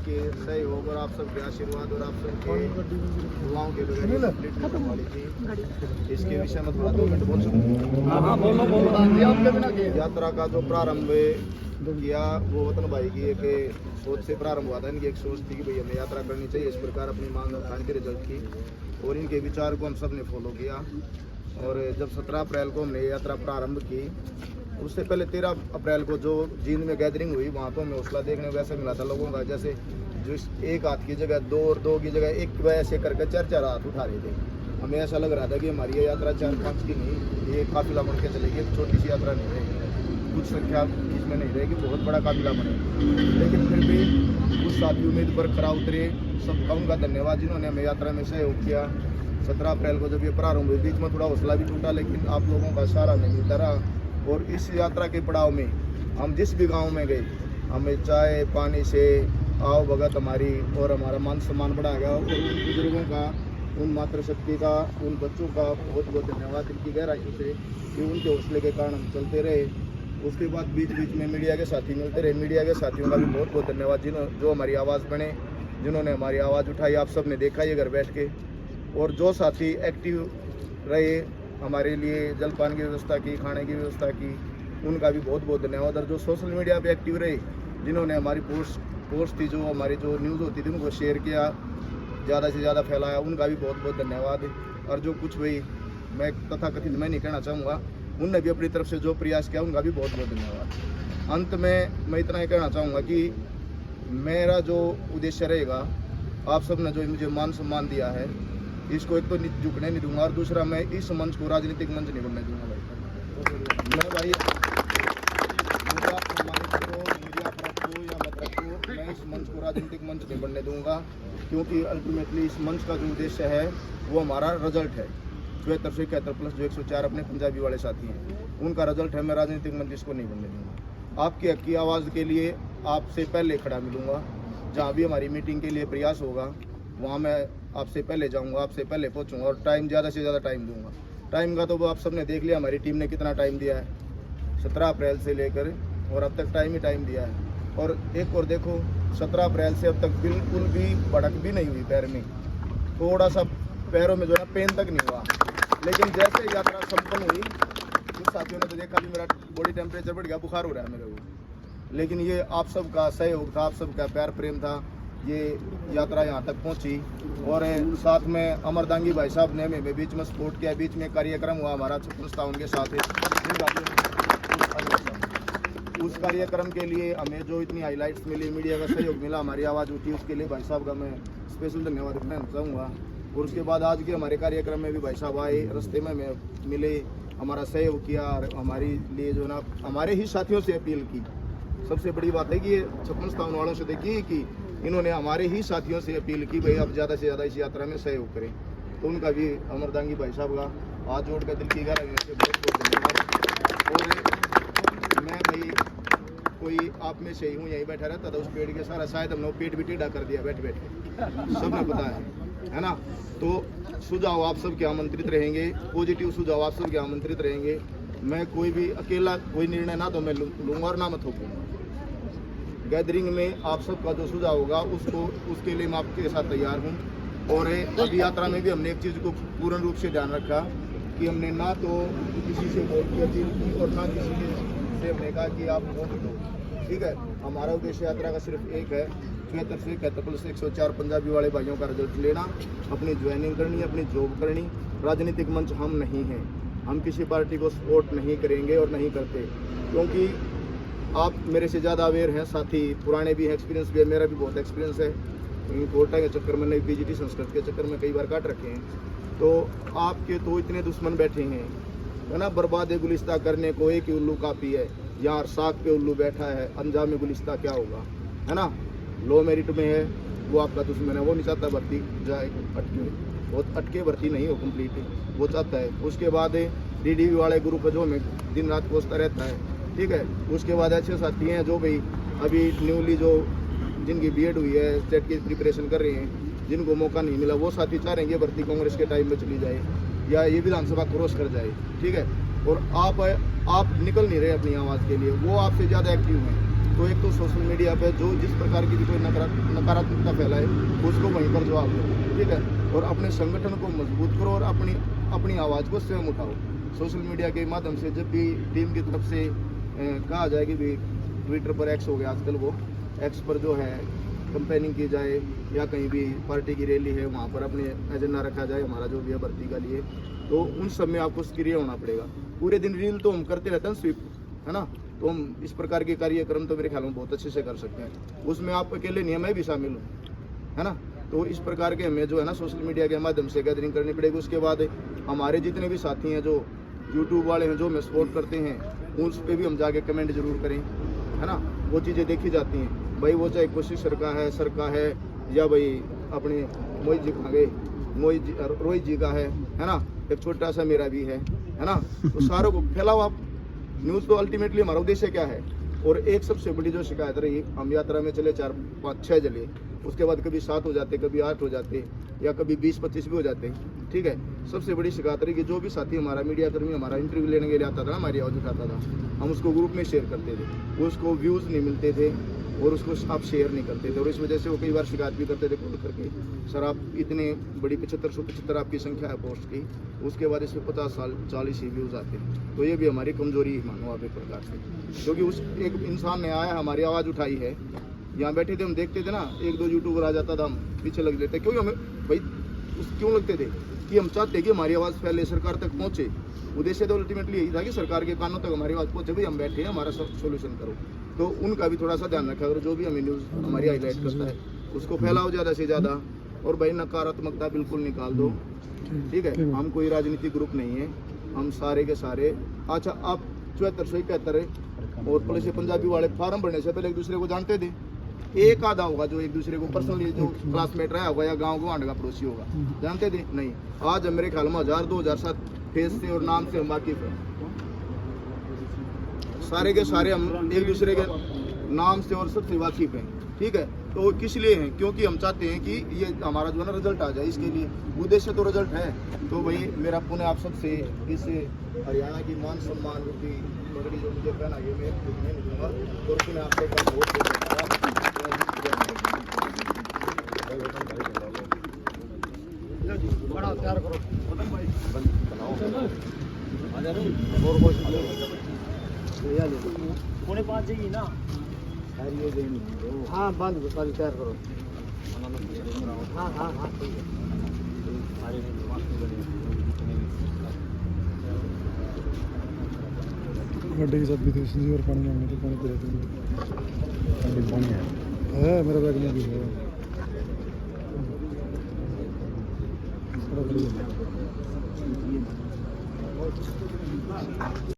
सबके सहयोग और आप सबके आशीर्वाद और आप सबके दुआओं के बगैर ये कंप्लीट नहीं हो वाली थी। इसके विषय में थोड़ा 2 मिनट बोल सकूँ। यात्रा का जो प्रारंभ किया वो वतन भाई की एक सोच से प्रारंभ हुआ था। इनकी एक सोच थी कि भाई हमें यात्रा करनी चाहिए, इस प्रकार अपनी मांग रखाने के रिजल्ट की, और इनके विचार को हम सब ने फॉलो किया। और जब 17 अप्रैल को हमने यात्रा प्रारंभ की, उससे पहले 13 अप्रैल को जो जींद में गैदरिंग हुई, वहाँ तो हमें हौसला देखने को ऐसा मिला था लोगों का, जैसे जो एक हाथ की जगह 2 और 2 की जगह 1 वैसे करके 4-4 हाथ उठा रहे थे। हमें ऐसा लग रहा था कि हमारी ये यात्रा 4-5 की नहीं, ये काफिला बन के चलेगी, एक छोटी सी यात्रा नहीं रहेगी, कुछ संख्या इसमें नहीं रहेगी, बहुत बड़ा काफिला बनेगा। लेकिन फिर भी कुछ साथी उम्मीद पर खरा उतरे, सबका उनका धन्यवाद जिन्होंने हमें यात्रा में सहयोग किया। 17 अप्रैल को जब ये प्रारंभ हुई, बीच में थोड़ा हौसला भी टूटा, लेकिन आप लोगों का सहारा हमें मिलता रहा। और इस यात्रा के पड़ाव में हम जिस भी गांव में गए, हमें चाय पानी से आओ भगत हमारी और हमारा मान सम्मान बढ़ा गया। और उन बुजुर्गों का, उन मातृशक्ति का, उन बच्चों का बहुत बहुत धन्यवाद इनकी गहराई से कि उनके हौसले के कारण हम चलते रहे। उसके बाद बीच बीच में मीडिया के साथी मिलते रहे, मीडिया के साथियों का भी बहुत बहुत धन्यवाद जो हमारी आवाज़ बने, जिन्होंने हमारी आवाज़ उठाई। आप सब ने देखा ये घर बैठ के। और जो साथी एक्टिव रहे, हमारे लिए जलपान की व्यवस्था की, खाने की व्यवस्था की, उनका भी बहुत बहुत धन्यवाद। और जो सोशल मीडिया पे एक्टिव रहे, जिन्होंने हमारी पोस्ट थी, जो हमारी जो न्यूज़ होती थी, उनको शेयर किया, ज़्यादा से ज़्यादा फैलाया, उनका भी बहुत बहुत धन्यवाद। और जो कुछ भी मैं तथाकथित मैं नहीं कहना चाहूँगा, उनने भी अपनी तरफ से जो प्रयास किया, उनका भी बहुत बहुत धन्यवाद। अंत में मैं इतना ही कहना चाहूँगा कि मेरा जो उद्देश्य रहेगा, आप सब ने जो मुझे मान सम्मान दिया है, इसको एक तो झुकने नहीं दूंगा, और दूसरा मैं इस मंच को राजनीतिक मंच नहीं बनने दूंगा भाई। मैं भाई मुझे आप सम्मानित करो, मीडिया पर रखो या मत रखो, मैं इस मंच को राजनीतिक मंच नहीं बनने दूंगा, क्योंकि अल्टीमेटली इस मंच का जो उद्देश्य है वो हमारा रिजल्ट है। 74 से 71 प्लस जो 104 अपने पंजाबी वाले साथी हैं, उनका रिजल्ट है। मैं राजनीतिक मंच इसको नहीं बनने दूंगा। आपकी हक की आवाज़ के लिए आपसे पहले खड़ा मिलूँगा। जहाँ भी हमारी मीटिंग के लिए प्रयास होगा, वहाँ मैं आपसे पहले जाऊंगा, आपसे पहले पहुंचूंगा, और टाइम ज़्यादा से ज़्यादा टाइम दूंगा। टाइम का तो आप सबने देख लिया, हमारी टीम ने कितना टाइम दिया है 17 अप्रैल से लेकर, और अब तक टाइम ही टाइम दिया है। और एक और देखो, 17 अप्रैल से अब तक बिल्कुल भी भड़क भी नहीं हुई पैर में, थोड़ा सा पैरों में जो है पेन तक नहीं हुआ। लेकिन जैसे यात्रा संपन्न हुई, कुछ साथियों ने तो देखा भी मेरा बॉडी टेम्परेचर बढ़ गया, बुखार हो रहा है मेरे को। लेकिन ये आप सबका सहयोग था, आप सबका प्यार प्रेम था, ये यात्रा यहाँ तक पहुँची। और साथ में अमरदांगी भाई साहब ने हमें बीच में सपोर्ट किया। बीच में कार्यक्रम हुआ हमारा 56 था, उनके साथ उस कार्यक्रम के लिए हमें जो इतनी हाईलाइट्स मिली, मीडिया का सहयोग मिला, हमारी आवाज़ उठी, उसके लिए भाई साहब का मैं स्पेशल धन्यवाद करना चाहूँगा। और उसके बाद आज के हमारे कार्यक्रम में भी भाई साहब आए, रास्ते में हमें मिले, हमारा सहयोग किया, और हमारे लिए जो ना हमारे ही साथियों से अपील की। सबसे बड़ी बात है कि ये 56 वालों से देखिए कि इन्होंने हमारे ही साथियों से अपील की, भाई आप ज़्यादा से ज़्यादा इस यात्रा में सहयोग करें। तो उनका भी अमरदांगी भाई साहब का हाथ जोड़ कर दिल की गहराई से बहुत बहुत धन्यवाद। और मैं भाई कोई आप में से ही हूँ, यहीं बैठा रहता था उस पेड़ के सारा, शायद हमने वो पेट भी टेढ़ा कर दिया बैठ बैठ के, सबने पता है ना। तो सुझाव आप सबके आमंत्रित रहेंगे, पॉजिटिव सुझाव आप सबके आमंत्रित रहेंगे। मैं कोई भी अकेला कोई निर्णय ना तो मैं लूँगा और ना मैं थोपूंगा। गैदरिंग में आप सबका जो सुझाव होगा उसके लिए मैं आपके साथ तैयार हूँ। और अभी यात्रा में भी हमने एक चीज़ को पूर्ण रूप से ध्यान रखा कि हमने ना तो किसी से वोट की अपील की और ना किसी से हमने कहा कि आप वोट दो, ठीक है। हमारा उद्देश्य यात्रा का सिर्फ एक है, 74 से 71 प्लस 104 पंजाबी वाले भाइयों का रिजल्ट लेना, अपनी ज्वाइनिंग करनी, अपनी जॉब करनी। राजनीतिक मंच हम नहीं हैं, हम किसी पार्टी को सपोर्ट नहीं करेंगे और नहीं करते, क्योंकि आप मेरे से ज़्यादा अवेयर हैं, साथी पुराने भी हैं, एक्सपीरियंस भी है, मेरा भी बहुत एक्सपीरियंस है। कोटा के चक्कर में, नई पीजीटी संस्कृत के चक्कर में कई बार काट रखे हैं। तो आपके तो इतने दुश्मन बैठे हैं, है ना, बर्बाद गुलिस्ता करने को एक ही उल्लू काफ़ी है। यहाँ साग पे उल्लू बैठा है, अंजाम में गुलिस्ता क्या होगा, है ना। लो मेरिट में है वो आपका दुश्मन है, वो नहीं चाहता भर्ती जाए अटके, वो अटके भर्ती नहीं हो कंप्लीट, वो चाहता है। उसके बाद डीडीवी वाले ग्रुप जो हमें दिन रात कोसता रहता है, ठीक है। उसके बाद अच्छे साथी हैं जो भाई अभी न्यूली जो जिनकी बीएड हुई है, स्टेट की प्रिपरेशन कर रहे हैं, जिनको मौका नहीं मिला, वो साथी चाह रहे हैं भर्ती कांग्रेस के टाइम में चली जाए या ये विधानसभा क्रॉस कर जाए, ठीक है। और आप निकल नहीं रहे अपनी आवाज़ के लिए, वो आपसे ज़्यादा एक्टिव हैं। तो एक तो सोशल मीडिया पे जो जिस प्रकार की भी कोई नकारात्मकता फैलाए उसको वहीं पर जवाब दो, ठीक है। और अपने संगठन को मजबूत करो और अपनी आवाज़ को स्वयं उठाओ। सोशल मीडिया के माध्यम से जब भी टीम की तरफ से कहा जाए कि भी ट्विटर पर एक्स हो गया आजकल, वो एक्स पर जो है कंपेनिंग की जाए या कहीं भी पार्टी की रैली है वहाँ पर अपने एजेंडा रखा जाए हमारा जो भी है भर्ती का लिए, तो उन सब में आपको सक्रिय होना पड़ेगा। पूरे दिन रील तो हम करते रहते हैं स्वीप, है ना, तो हम इस प्रकार के कार्यक्रम तो मेरे ख्याल में बहुत अच्छे से कर सकते हैं। उसमें आप अकेले नहीं, मैं भी शामिल हूँ, है ना। तो इस प्रकार के हमें जो है ना सोशल मीडिया के माध्यम से गैदरिंग करनी पड़ेगी। उसके बाद हमारे जितने भी साथी हैं जो यूट्यूब वाले हैं जो हमें सपोर्ट करते हैं, उस पर भी हम जाके कमेंट जरूर करें, है ना। वो चीज़ें देखी जाती हैं भाई, वो चाहे कोशिश सर का है या भाई अपने मोहित जी खा गए रोहित जी का है ना, एक छोटा सा मेरा भी है ना। तो सारों को फैलाओ आप न्यूज़। तो अल्टीमेटली हमारा उद्देश्य क्या है। और एक सबसे बड़ी जो शिकायत रही, हम यात्रा में चले 4, 5, 6 जले, उसके बाद कभी 7 हो जाते, कभी 8 हो जाते या कभी 20-25 भी हो जाते, ठीक है। सबसे बड़ी शिकायत रही कि जो भी साथी हमारा मीडिया कर्मी हमारा इंटरव्यू लेने के लिए आता था ना, हमारी आवाज़ उठाता था, हम उसको ग्रुप में शेयर करते थे, उसको व्यूज़ नहीं मिलते थे और उसको आप शेयर नहीं करते थे। और इस वजह से वो कई बार शिकायत भी करते थे कॉल करके, सर आप इतने बड़ी 75 आपकी संख्या है पोस्ट की, उसके बाद इसमें 50-40 ही व्यूज़ आते हैं। तो ये भी हमारी कमजोरी ही मानो आप एक प्रकार से, क्योंकि उस एक इंसान ने आया हमारी आवाज़ उठाई है, यहाँ बैठे थे हम देखते थे ना, 1-2 यूट्यूबर आ जाता था हम पीछे लग लेते, क्योंकि हमें भाई क्यों लगते थे कि हम चाहते कि हमारी आवाज़ पहले सरकार तक पहुँचे। उद्देश्य तो अल्टीमेटली यही था कि सरकार के कानों तक हमारी आवाज़ पहुँचे, भाई हम बैठे हैं हमारा सोल्यूशन करो। तो उनका भी थोड़ा सा ध्यान रखा करो, जो भी हमें न्यूज़ हमारी हाईलाइट करता है उसको फैलाओ ज़्यादा से ज़्यादा। और भाई नकारात्मकता बिल्कुल निकाल दो, ठीक है। हम कोई राजनीतिक ग्रुप नहीं है, हम सारे के सारे। अच्छा आप 7471 और पुलिस पंजाबी वाले फार्म भरने से पहले एक दूसरे को जानते थे, एक आधा होगा जो एक दूसरे को पर्सनली जो क्लासमेट रहा होगा या गांव को का पड़ोसी होगा, जानते थे नहीं। आज मेरे ख्याल में 1000-2000 फेस से और नाम से हम वाकिफ हैं, सारे के सारे हम एक दूसरे के नाम से और सबसे वाकिफ हैं, ठीक है। तो किस लिए हैं, क्योंकि हम चाहते हैं कि ये हमारा जो है ना रिजल्ट आ जाए, इसके लिए उद्देश्य तो रिजल्ट है। तो भाई मेरा पुनः आप सबसे इस हरियाणा की मान सम्मान की पगड़ी जो मुझे पहना ये मैं नहीं दूंगा, और पुनः आप सबका बहुत बड़ा तैयार करो पौने 5 जाइए ना, हाँ बंद सारी तैयार करो। हाँ हाँ हाँ ठीक है। गड्ढे के साथ भी थी और पानी मांगने थे, पानी पी रहे थे, पानी है मेरा बैग में भी है।